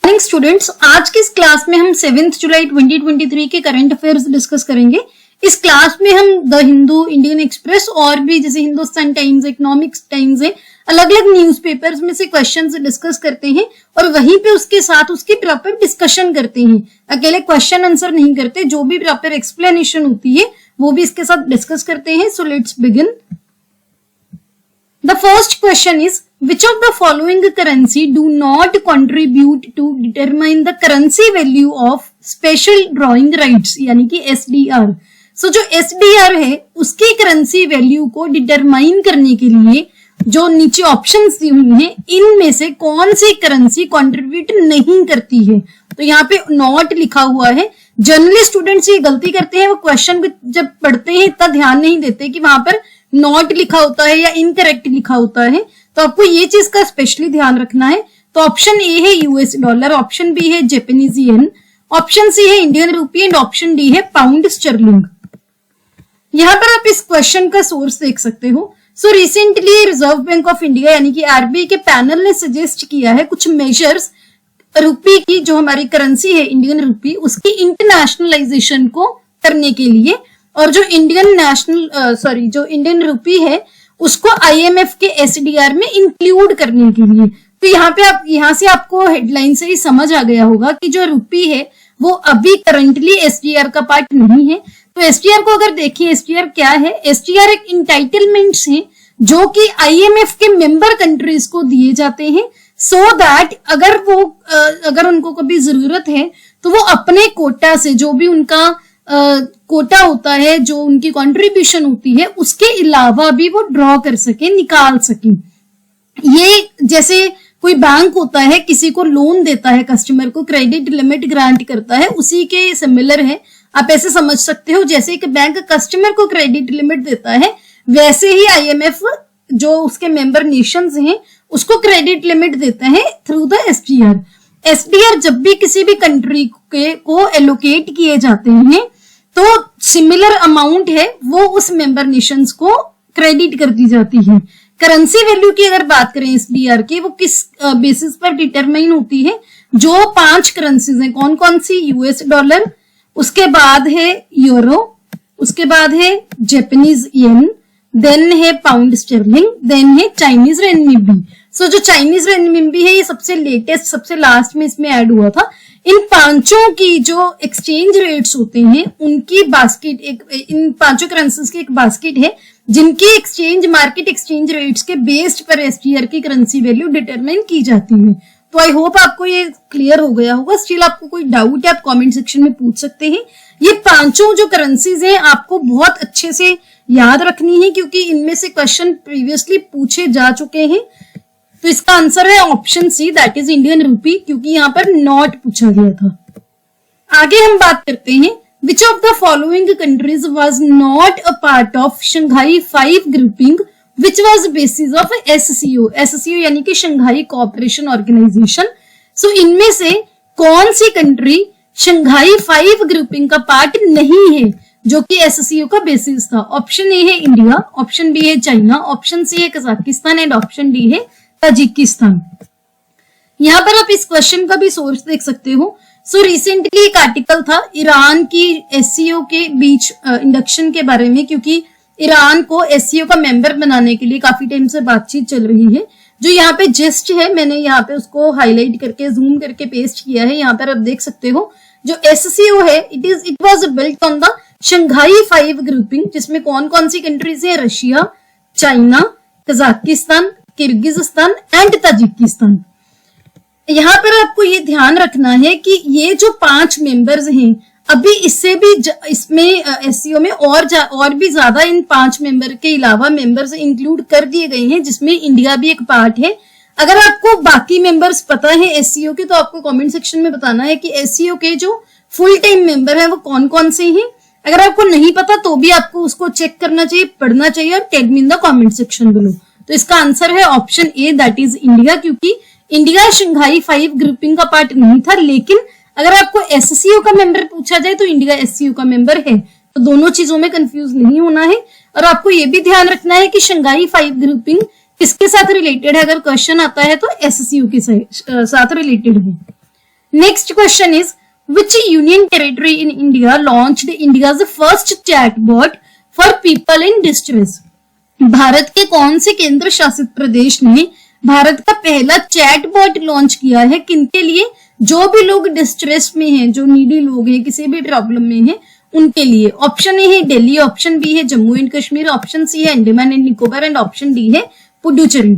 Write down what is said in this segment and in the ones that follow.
Morning students, आज की इस क्लास में हम 7 जुलाई 2023 के करंट अफेयर्स डिस्कस करेंगे। इस क्लास में हम द हिंदू, इंडियन एक्सप्रेस और भी जैसे हिंदुस्तान टाइम्स, इकोनॉमिक्स टाइम्स है, अलग अलग न्यूज़पेपर्स में से क्वेश्चंस डिस्कस करते हैं और वहीं पे उसके साथ उसकी प्रॉपर डिस्कशन करते हैं। अकेले क्वेश्चन आंसर नहीं करते, जो भी प्रॉपर एक्सप्लेनेशन होती है वो भी इसके साथ डिस्कस करते हैं। So let's begin. The first question is, which of the following currency do not contribute to determine the currency value of special drawing rights, यानी कि SDR। So जो SDR है उसकी करेंसी वैल्यू को डिटरमाइन करने के लिए जो नीचे ऑप्शंस दी हुई हैं, इनमें से कौन सी करेंसी कंट्रीब्यूट नहीं करती है। तो यहाँ पे नॉट लिखा हुआ है। जनरली स्टूडेंट्स ये गलती करते हैं, वो क्वेश्चन जब पढ़ते हैं इतना ध्यान नहीं देते कि वहां पर नॉट लिखा होता है या इनकरेक्ट लिखा होता है। तो आपको ये चीज का स्पेशली ध्यान रखना है। तो ऑप्शन ए है यूएस डॉलर, ऑप्शन बी है जापानीज येन, ऑप्शन सी है Indian rupee and option D है पाउंड स्टर्लिंग। यहाँ पर आप इस क्वेश्चन का सोर्स देख सकते हो। So recently reserve bank of India यानी कि आरबीआई के पैनल ने सजेस्ट किया है कुछ मेजर्स रूपी की, जो हमारी करेंसी है इंडियन रूपी, उसकी इंटरनेशनलाइजेशन को करने के लिए, और जो जो इंडियन रूपी है उसको आईएमएफ के एसडीआर में इंक्लूड करने के लिए। तो यहाँ से आपको हेडलाइन से ही समझ आ गया होगा कि जो रूपी है वो अभी करंटली एसडीआर का पार्ट नहीं है। तो एसडीआर को अगर देखिए, एसडीआर क्या है? एसडीआर एक इंटाइटलमेंट्स है जो कि आईएमएफ के मेंबर कंट्रीज को दिए जाते हैं, सो दैट अगर उनको कभी जरूरत है तो वो अपने कोटा से, जो भी उनका कोटा होता है, जो उनकी कंट्रीब्यूशन होती है, उसके अलावा भी वो ड्रॉ कर सके, निकाल सके। ये जैसे कोई बैंक होता है, किसी को लोन देता है, कस्टमर को क्रेडिट लिमिट ग्रांट करता है, उसी के सिमिलर है। आप ऐसे समझ सकते हो, जैसे एक बैंक कस्टमर को क्रेडिट लिमिट देता है, वैसे ही आईएमएफ जो उसके मेंबर नेशंस हैं उसको क्रेडिट लिमिट देते हैं थ्रू द एसडीआर। एसडीआर जब भी किसी भी कंट्री को एलोकेट किए जाते हैं तो सिमिलर अमाउंट है वो उस मेंबर नेशंस को क्रेडिट कर दी जाती है। करेंसी वैल्यू की अगर बात करें एसडीआर की, वो किस बेसिस पर डिटरमाइन होती है? जो 5 करेंसीज हैं, कौन कौन सी? यूएस डॉलर, उसके बाद है यूरो, उसके बाद है जापानीज येन, देन है पाउंड स्टर्लिंग, देन है चाइनीज रेनमिनबी। सो जो चाइनीज रेनमिनबी है ये सबसे लेटेस्ट, सबसे लास्ट में इसमें ऐड हुआ था। इन पांचों की जो एक्सचेंज रेट्स होते हैं उनकी बास्केट, इन पांचों करेंसीज की एक बास्केट है जिनकी एक्सचेंज मार्केट एक्सचेंज रेट्स के बेस्ड पर एसडीआर की करेंसी वैल्यू डिटरमाइन की जाती है। तो आई होप आपको ये क्लियर हो गया होगा। स्टिल आपको कोई डाउट है आप कमेंट सेक्शन में पूछ सकते हैं। ये पांचों जो करेंसीज हैं आपको बहुत अच्छे से याद रखनी है, क्योंकि इनमें से क्वेश्चन प्रीवियसली पूछे जा चुके हैं। तो इसका आंसर है option C, that is Indian rupee, क्योंकि यहाँ पर नॉट पूछा गया था। आगे हम बात करते हैं, which of the following countries was not a part of Shanghai 5 grouping which was basis of SCO. SCO यानी कि शंघाई कोऑपरेशन ऑर्गेनाइजेशन। सो इनमें से कौन सी कंट्री शंघाई 5 ग्रुपिंग का पार्ट नहीं है जो कि एससीओ का बेसिस था? ऑप्शन ए है इंडिया, ऑप्शन बी है चाइना, ऑप्शन सी है कजाकिस्तान एंड ऑप्शन डी है ताजिकिस्तान। यहाँ पर आप इस क्वेश्चन का भी सोर्स देख सकते हो। सो रिसेंटली एक आर्टिकल था ईरान की एससीओ के बीच इंडक्शन के बारे में, क्योंकि ईरान को एससीओ का मेंबर बनाने के लिए काफी टाइम से बातचीत चल रही है। जो यहाँ पे जिस्ट है, मैंने यहाँ पे उसको हाईलाइट करके जूम करके पेस्ट किया है। यहाँ पर आप देख सकते हो जो एससीओ है, it was built on the Shanghai 5 grouping, जिसमें कौन कौन सी कंट्रीज है? Russia, China, Kazakhstan, Kyrgyzstan and Tajikistan. यहाँ पर आपको ये ध्यान रखना है कि ये जो 5 मेंबर्स हैं, अभी इससे भी इसमें एससीओ में और भी ज्यादा इन 5 मेंबर के अलावा मेंबर्स इंक्लूड कर दिए गए हैं, जिसमें इंडिया भी एक पार्ट है। अगर आपको बाकी मेंबर्स पता है एससीओ के, तो आपको कमेंट सेक्शन में बताना है कि एससीओ के जो फुल टाइम मेंबर है वो कौन कौन से हैं। अगर आपको नहीं पता तो भी आपको उसको चेक करना चाहिए, पढ़ना चाहिए, और tell me in the comment section below. तो इसका आंसर है option A, that is India, क्योंकि इंडिया शंघाई 5 ग्रुपिंग का पार्ट नहीं था। लेकिन अगर आपको एससीओ का मेंबर पूछा जाए तो इंडिया एससीओ का मेंबर है। तो दोनों चीजों में कंफ्यूज नहीं होना है। और आपको ये भी ध्यान रखना है कि शंघाई 5 ग्रुपिंग किसके साथ रिलेटेड है। अगर क्वेश्चन आता है तो एससीओ के साथ रिलेटेड है। Next question is which union territory in India launched India's first chatbot for people in distress? Bharat के कौन से केंद्र शासित प्रदेश ने भारत का पहला चैटबॉट लॉन्च किया है? किनके लिए? जो भी लोग डिस्ट्रेस में हैं, जो नीडी लोग हैं, किसी भी प्रॉब्लम में हैं, उनके लिए। ऑप्शन ए है दिल्ली, ऑप्शन बी है Jammu and Kashmir, option C है Andaman and Nicobar and option D है पुडुचेरी।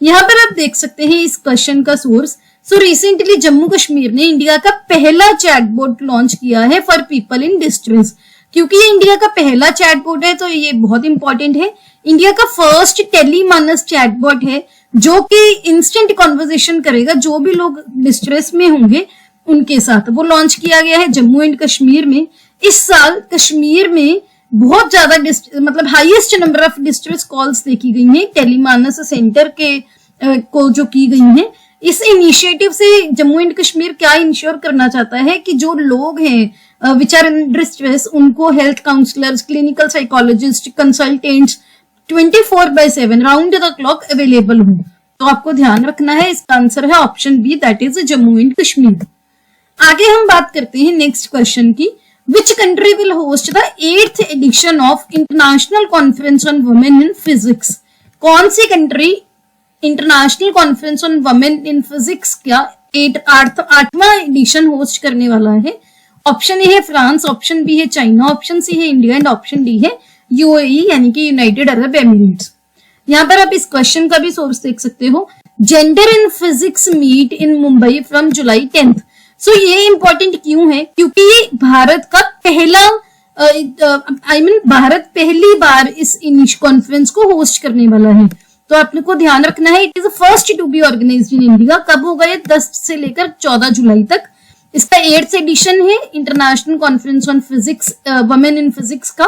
यहाँ पर आप देख सकते हैं इस क्वेश्चन का source. So recently Jammu Kashmir ने इंडिया का पहला चैटबॉट लॉन्च किया है फॉर पीपल इन डिस्ट्रेस। क्योंकि ये इंडिया का पहला चैटबॉट है तो ये बहुत इंपॉर्टेंट है। इंडिया का फर्स्ट टेलीमानस चैटबॉट है जो कि इंस्टेंट कॉन्वर्सेशन करेगा जो भी लोग डिस्ट्रेस में होंगे उनके साथ। वो लॉन्च किया गया है जम्मू एंड कश्मीर में। इस साल कश्मीर में बहुत ज्यादा मतलब highest number of distress calls देखी गई हैं टेलीमानस सेंटर के को जो की गई हैं। इस इनिशिएटिव से जम्मू एंड कश्मीर क्या इंश्योर करना चाहता है कि जो लोग हैं विच आर इन डिस्ट्रेस उनको health counsellors, clinical psychologist, consultants 24/7 round the clock available हो। तो आपको ध्यान रखना है, इसका आंसर है option B, that is Jammu and Kashmir. आगे हम बात करते हैं नेक्स्ट क्वेश्चन की। Which country will host the 8th edition of International Conference on Women in Physics? कौन सी country international conference on women in physics का 8वां एडिशन होस्ट करने वाला है? ऑप्शन ए है फ्रांस, ऑप्शन बी है चाइना, ऑप्शन सी है इंडिया एंड ऑप्शन डी है यूएई यानी कि यूनाइटेड अरब एमिरेट्स। यहाँ पर आप इस क्वेश्चन का भी सोर्स देख सकते हो। Gender in physics meet in Mumbai from July 10th। So ये इंपॉर्टेंट क्यों है? क्योंकि ये भारत का पहला भारत पहली बार इस कॉन्फ्रेंस को होस्ट करने वाला है। तो आपने को ध्यान रखना है, it is first to be organised in India. कब होगा ये? 10 से लेकर 14 जुलाई तक। इसका 8th एडिशन है international conference on physics women in physics का,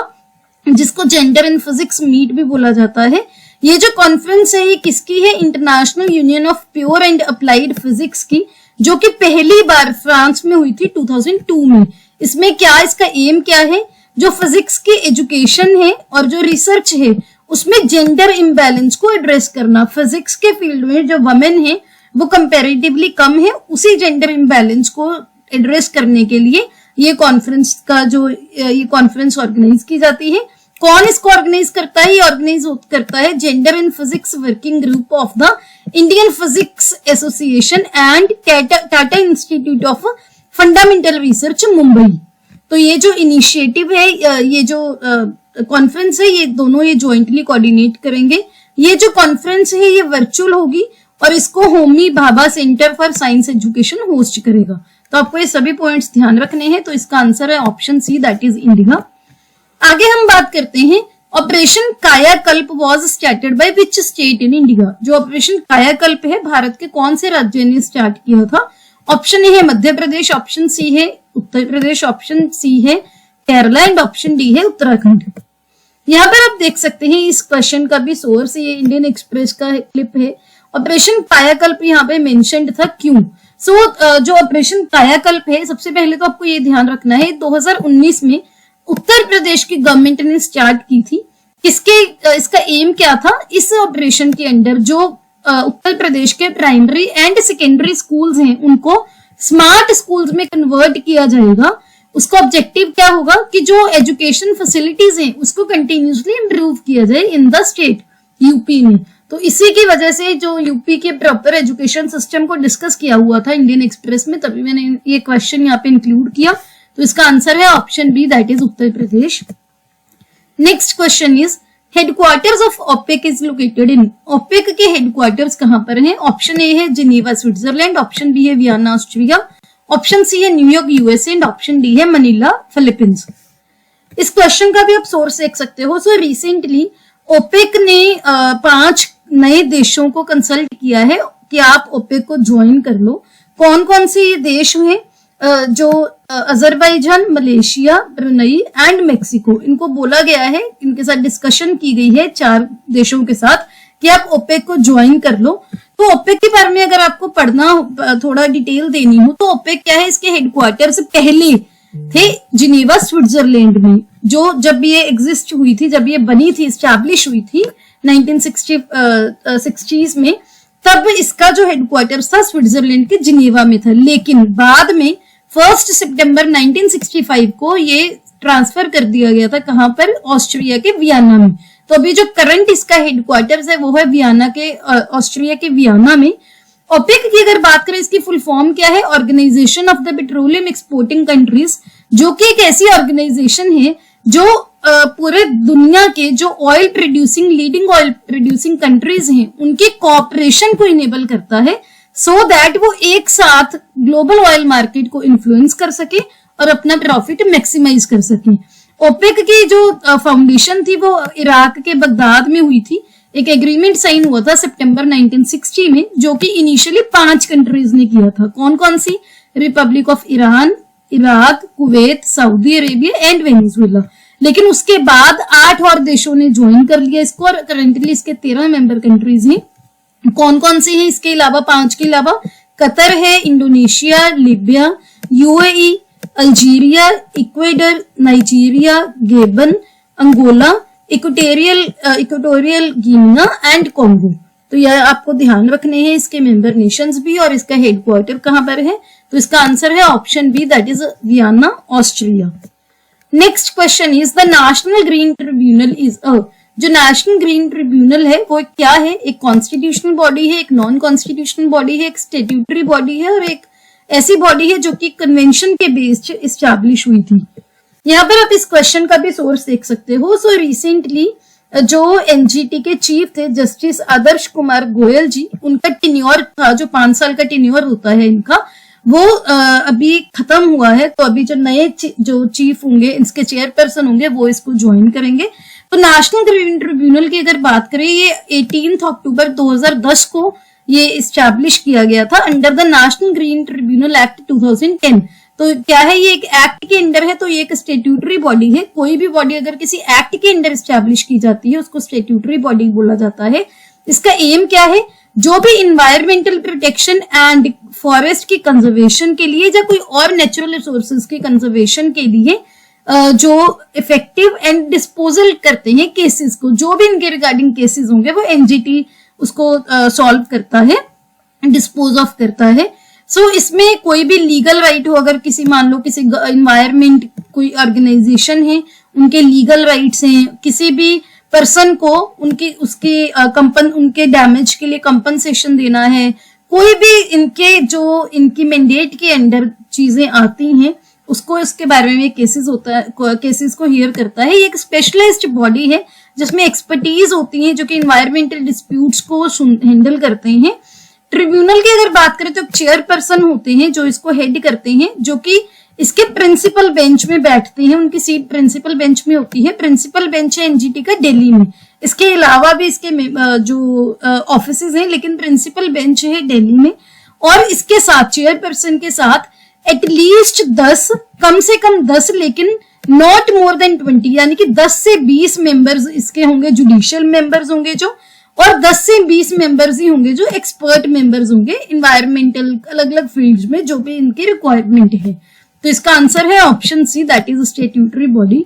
जिसको जेंडर इन फिजिक्स मीट भी बोला जाता है। ये जो कॉन्फ्रेंस है ये किसकी है? International union of pure and applied physics की, जो कि पहली बार फ्रांस में हुई थी 2002 में। इसमें क्या, इसका एम क्या है? जो फिजिक्स की एजुकेशन है और जो रिसर्च है उसमें जेंडर इम्बैलेंस को एड्रेस करना। फिजिक्स के फील्ड में जो वुमेन है वो कंपैरेटिवली कम है, उसी जेंडर इम्बैलेंस को एड्रेस करने के लिए ये कॉन्फ्रेंस ऑर्गेनाइज की जाती है। कौन इसको ऑर्गेनाइज करता है? ये ऑर्गेनाइज करता है gender in physics working group of the Indian physics association and Tata institute of fundamental research Mumbai. तो ये जो इनिशिएटिव है, ये जो कॉन्फ्रेंस है, ये दोनों ये ज्वाइंटली कोऑर्डिनेट करेंगे। ये जो कॉन्फ्रेंस है ये वर्चुअल होगी और इसको Homi Bhabha centre for science education host करेगा। तो आपको ये सभी पॉइंट्स ध्यान रखने हैं। तो इसका आंसर है option C, that is India. आगे हम बात करते हैं operation Kayakalp was started by which state in India. जो ऑपरेशन कायाकल्प है भारत के कौन से राज्य ने स्टार्ट किया था? ऑप्शन ए है मध्य प्रदेश, ऑप्शन सी है उत्तर प्रदेश, ऑप्शन सी है केरला एंड ऑप्शन डी है उत्तराखंड। यहाँ पर आप देख सकते हैं इस क्वेश्चन का भी सोर्स ये इंडियन एक्सप्रेस का क्लिप है। ऑपरेशन कायाकल्प यहाँ पे मेंशन्ड था, क्यों? जो ऑपरेशन कायाकल्प है, सबसे पहले तो आपको ये ध्यान रखना है 2019 में उत्तर प्रदेश की गवर्नमेंट ने स्टार्ट की थी। इसका एम क्या था? इस ऑपरेशन के अंडर जो उत्तर प्रदेश के प्राइमरी एंड सेकेंडरी स्कूल्स हैं उनको स्मार्ट स्कूल्स में कन्वर्ट किया जाएगा। उसका ऑब्जेक्टिव क्या होगा कि जो एजुकेशन फैसिलिटीज हैं उसको कंटिन्यूसली इंप्रूव किया जाए इन द स्टेट यूपी में। तो इसी की वजह से जो यूपी के प्रॉपर एजुकेशन सिस्टम को डिस्कस किया हुआ था इंडियन एक्सप्रेस में, तभी मैंने ये क्वेश्चन यहाँ पे इंक्लूड किया। तो इसका आंसर है option B, that is Uttar Pradesh. Next question is headquarters of OPEC is located in. OPEC के हेडक्वार्टर्स कहां पर हैं? ऑप्शन ए है जिनेवा स्विट्जरलैंड, ऑप्शन बी है वियना ऑस्ट्रिया, ऑप्शन सी है New York USA and option D है Manila Philippines. इस question का भी आप सोर्स देख सकते हो। सो रिसेंटली ओपेक ने 5 नए देशों को कंसल्ट किया है कि आप ओपेक को ज्वाइन कर लो। कौन कौन से देश हैं? जो Azerbaijan, Malaysia, Brunei and Mexico, इनको बोला गया है, इनके साथ डिस्कशन की गई है 4 देशों के साथ कि आप ओपेक को ज्वाइन कर लो। तो ओपेक के बारे में अगर आपको पढ़ना, थोड़ा डिटेल देनी हो तो ओपेक क्या है, इसके हेडक्वार्टर से पहले थे जिनेवा स्विट्जरलैंड में। जो जब ये एग्जिस्ट हुई थी, जब ये बनी थी, स्टैब्लिश हुई थी 1960s में, तब इसका जो हेडक्वार्टर था स्विट्जरलैंड के जिनेवा में था, लेकिन बाद में 1 सितंबर 1965 को ये ट्रांसफर कर दिया गया था, कहां पर, ऑस्ट्रिया के वियना में। तो अभी जो करंट इसका हेडक्वार्टर्स है वो है वियना के, ऑस्ट्रिया के वियना में। ओपेक की अगर बात करें, इसकी फुल फॉर्म क्या है, Organization of the Petroleum Exporting Countries, जो कि एक ऐसी ऑर्गेनाइजेशन है जो पूरे दुनिया के जो oil producing, leading oil producing countries हैं, उनके कॉपरेशन को इनेबल करता है, सो दैट वो एक साथ ग्लोबल ऑयल मार्केट को इन्फ्लुएंस कर सके और अपना प्रॉफिट मैक्सिमाइज कर सके। ओपेक की जो फाउंडेशन थी वो इराक के बगदाद में हुई थी। एक एग्रीमेंट साइन हुआ था सितंबर 1960 में, जो कि इनिशियली 5 कंट्रीज ने किया था। कौन कौन सी, republic of Iran, Iraq, Kuwait, Saudi Arabia and Venezuela. लेकिन उसके बाद 8 और देशों ने ज्वाइन कर लिया इसको, और करंटली इसके 13 मेंबर कंट्रीज हैं। कौन कौन से हैं इसके अलावा, 5 के अलावा, कतर है, Indonesia, Libya, UAE, Algeria, Ecuador, Nigeria, Gabon, Angola, Equatorial Guinea and Congo. तो यह आपको ध्यान रखने हैं इसके मेंबर नेशंस भी, और इसका हेडक्वार्टर कहां पर है। तो इसका आंसर है option B, that is Vienna, Austria. Next question is the National Green Tribunal is जो नेशनल ग्रीन ट्रिब्यूनल है वो क्या है, एक कॉन्स्टिट्यूशनल बॉडी है, एक नॉन कॉन्स्टिट्यूशनल बॉडी है, एक स्टेट्यूटरी बॉडी है, और एक ऐसी बॉडी है जो कि कन्वेंशन के बेस्ड इस्टेब्लिश हुई थी। यहाँ पर आप इस क्वेश्चन का भी सोर्स देख सकते हो। सो रिसेंटली जो एनजीटी के चीफ थे जस्टिस आदर्श कुमार गोयल जी, उनका टेन्योर था, जो 5 साल का टेन्योर होता है इनका, वो अभी खत्म हुआ है। तो अभी जो नए जो चीफ होंगे, इसके चेयरपर्सन होंगे, वो इसको ज्वाइन करेंगे। तो नेशनल ग्रीन ट्रिब्यूनल की अगर बात करें, ये 18 अक्टूबर 2010 को ये इस्टेब्लिश किया गया था under the National Green tribunal act 2010। तो क्या है, ये एक एक्ट के अंडर है, तो ये एक स्टेट्यूटरी बॉडी है। कोई भी बॉडी अगर किसी एक्ट के अंडर इस्टेब्लिश की जाती है उसको स्टेट्यूटरी बॉडी बोला जाता है। इसका एम क्या है, जो भी इन्वायरमेंटल प्रोटेक्शन एंड फॉरेस्ट की कंजर्वेशन के लिए या कोई और नेचुरल रिसोर्सेज की कंजर्वेशन के लिए जो इफेक्टिव एंड डिस्पोजल करते हैं केसेस को, जो भी इनके रिगार्डिंग केसेस होंगे वो एनजीटी उसको सॉल्व करता है, डिस्पोज ऑफ करता है। सो इसमें कोई भी लीगल राइट हो, अगर किसी, मान लो किसी इन्वायरमेंट कोई ऑर्गेनाइजेशन है, उनके लीगल राइट्स हैं, किसी भी पर्सन को उनके उनके डैमेज के लिए कंपनसेशन देना है, कोई भी इनकी मैंडेट के अंडर चीजें आती हैं, उसको इसके बारे में केसेस होता है, केसेस को हियर करता है। ये एक स्पेशलाइज्ड बॉडी है जिसमें एक्सपर्टीज होती है, जो कि इन्वायरमेंटल डिस्प्यूट्स को हैंडल करते हैं। ट्रिब्यूनल की अगर बात करें तो चेयरपर्सन होते हैं जो इसको हेड करते हैं, जो कि इसके प्रिंसिपल बेंच में बैठते हैं। उनकी सीट प्रिंसिपल बेंच में होती है। प्रिंसिपल बेंच है एनजीटी का दिल्ली में। इसके अलावा भी इसके जो ऑफिसेज हैं, लेकिन प्रिंसिपल बेंच है दिल्ली में। और इसके साथ चेयरपर्सन के साथ एटलीस्ट 10, कम से कम 10, लेकिन नॉट मोर देन 20, यानी कि 10 से 20 मेंबर्स इसके होंगे, जुडिशियल मेंबर्स होंगे जो, और 10 से 20 मेंबर्स ही होंगे जो एक्सपर्ट मेंबर्स होंगे इन्वायरमेंटल अलग अलग फील्ड्स में, जो भी इनकी रिक्वायरमेंट है। तो इसका आंसर है option C, that is statutory body.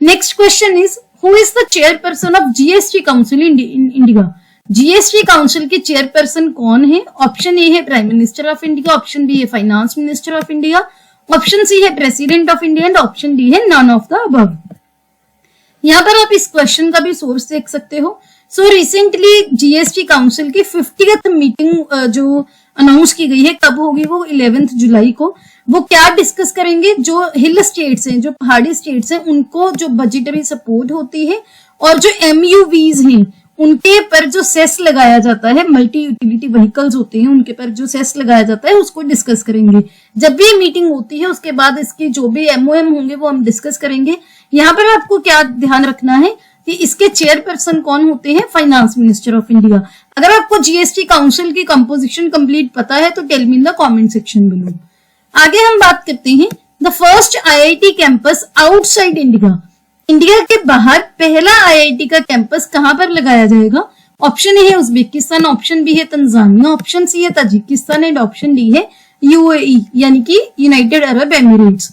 Next question is, who is the chairperson of GST council in India. GST council के चेयरपर्सन कौन है? ऑप्शन ए है prime minister of India, option B है finance minister of India, option C है president of India and option D है none of the above. यहाँ पर आप इस क्वेश्चन का भी सोर्स देख सकते हो। सो रिसेंटली जीएसटी काउंसिल की 50th मीटिंग जो अनाउंस की गई है, कब होगी वो 11 जुलाई को। वो क्या डिस्कस करेंगे, जो हिल स्टेट्स हैं, जो पहाड़ी स्टेट्स हैं, उनको जो बजटरी सपोर्ट होती है और जो एमयूवीज हैं उनके पर जो सेस लगाया जाता है, मल्टी यूटिलिटी व्हीकल्स होते हैं उनके पर जो सेस लगाया जाता है, उसको डिस्कस करेंगे। जब भी ये मीटिंग होती है उसके बाद इसकी जो भी एमओएम होंगे वो हम डिस्कस करेंगे। यहाँ पर आपको क्या ध्यान रखना है कि इसके चेयरपर्सन कौन होते हैं? Finance minister of India. अगर आपको जीएसटी काउंसिल की कंपोजिशन कंप्लीट पता है तो tell me in the comment section below. आगे हम बात करते हैं the first IIT campus outside India. India के बाहर पहला आईआईटी का कैंपस कहां पर लगाया जाएगा? ऑप्शन ए है उज्बेकिस्तान, ऑप्शन बी है तंजानिया, ऑप्शन सी है ताजिकिस्तान एंड ऑप्शन डी है यूएई यानी कि यूनाइटेड अरब एमिरेट्स।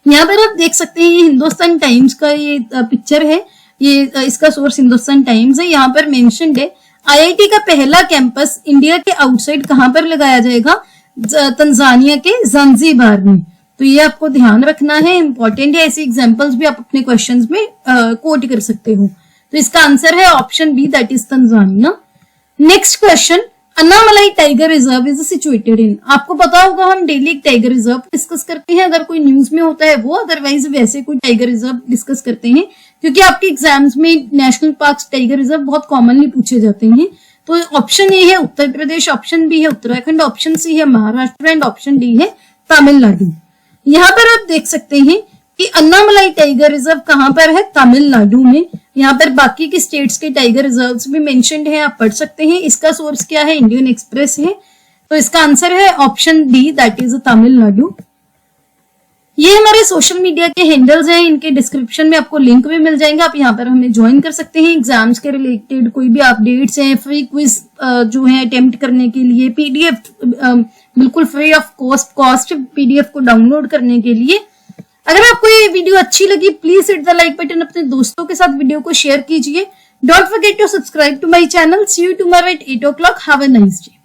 यहाँ पर आप देख सकते हैं ये हिंदुस्तान टाइम्स का ये पिक्चर है, ये इसका सोर्स हिंदुस्तान टाइम्स है। यहाँ पर मेंशन्ड है आईआईटी का पहला कैंपस इंडिया के आउटसाइड कहां पर लगाया जाएगा? तंजानिया के ज़ांज़ीबार में। तो ये आपको ध्यान रखना है, इंपॉर्टेंट है। ऐसी एग्जांपल्स भी आप अपने क्वेश्चंस में कोट कर सकते हो। तो इसका आंसर है option B, that is Tanzania. Next question, Annamalai tiger reserve is situated in. आपको पता होगा हम डेली एक टाइगर रिजर्व डिस्कस करते हैं, अगर कोई न्यूज में होता है वो, अदरवाइज वैसे कोई टाइगर रिजर्व डिस्कस करते हैं, क्योंकि आपके एग्जाम्स में नेशनल पार्क, टाइगर रिजर्व बहुत कॉमनली पूछे जाते हैं। तो ऑप्शन ए है उत्तर प्रदेश, ऑप्शन बी है उत्तराखंड, ऑप्शन सी है महाराष्ट्र एंड ऑप्शन डी है तमिलनाडु। यहाँ पर आप देख सकते हैं कि अन्नामलाई टाइगर रिजर्व कहां पर है? तमिलनाडु में। यहाँ पर बाकी की स्टेट्स के टाइगर रिजर्व्स भी मेंशन्ड है, आप पढ़ सकते हैं। इसका सोर्स क्या है? इंडियन एक्सप्रेस है। तो इसका आंसर है option D, that is Tamil Nadu. ये हमारे सोशल मीडिया के हैंडल्स हैं, इनके डिस्क्रिप्शन में आपको लिंक भी मिल जाएंगे, आप यहाँ पर हमें ज्वाइन कर सकते हैं। एग्जाम्स के रिलेटेड कोई भी अपडेट्स हैं, फ्री क्विज जो है अटेम्प्ट करने के लिए, पीडीएफ बिल्कुल फ्री ऑफ कॉस्ट पीडीएफ को डाउनलोड करने के लिए। अगर आपको ये वीडियो अच्छी लगी, please hit the like button, अपने दोस्तों के साथ वीडियो को शेयर कीजिए। Don't forget to subscribe to my channel. See you tomorrow at 8 o'clock। Have a nice day.